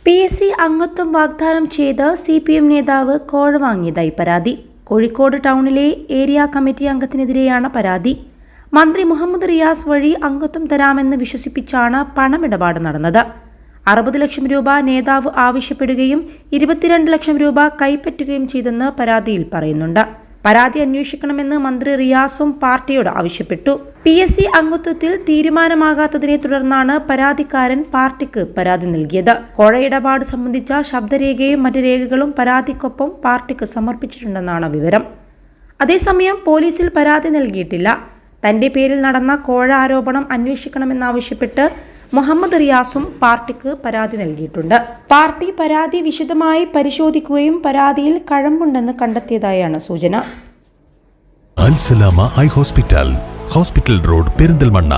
PSC അംഗത്വം വാഗ്ദാനം ചെയ്ത് CPM നേതാവ് കോഴ വാങ്ങിയതായി പരാതി. കോഴിക്കോട് ടൗണിലെ ഏരിയ കമ്മിറ്റി അംഗത്തിനെതിരെയാണ് പരാതി. മന്ത്രി മുഹമ്മദ് റിയാസ് വഴി അംഗത്വം തരാമെന്ന് വിശ്വസിപ്പിച്ചാണ് പണമിടപാട് നടന്നത്. 60 ലക്ഷം രൂപ നേതാവ് ആവശ്യപ്പെടുകയും 22 ലക്ഷം രൂപ കൈപ്പറ്റുകയും ചെയ്തെന്ന് പരാതിയിൽ പറയുന്നുണ്ട്. പരാതി അന്വേഷിക്കണമെന്ന് മന്ത്രി റിയാസും പാർട്ടിയോട് ആവശ്യപ്പെട്ടു. PSC അംഗത്വത്തിൽ തീരുമാനമാകാത്തതിനെ തുടർന്നാണ് പരാതിക്കാരൻ പാർട്ടിക്ക് പരാതി നൽകിയത്. കോഴ ഇടപാട് സംബന്ധിച്ച ശബ്ദരേഖയും മറ്റ് രേഖകളും പരാതിക്കൊപ്പം പാർട്ടിക്ക് സമർപ്പിച്ചിട്ടുണ്ടെന്നാണ് വിവരം. അതേസമയം പോലീസിൽ പരാതി നൽകിയിട്ടില്ല. തന്റെ പേരിൽ നടന്ന കോഴ ആരോപണം അന്വേഷിക്കണമെന്നാവശ്യപ്പെട്ട് മുഹമ്മദ് റിയാസും പാർട്ടിക്ക് പരാതി നൽകിയിട്ടുണ്ട്. പാർട്ടി പരാതി വിശദമായി പരിശോധിക്കുകയും പരാതിയിൽ കഴമ്പുണ്ടെന്ന് കണ്ടെത്തിയതായാണ് സൂചന. Al Salama eye hospital, hospital road, Perinthalmanna.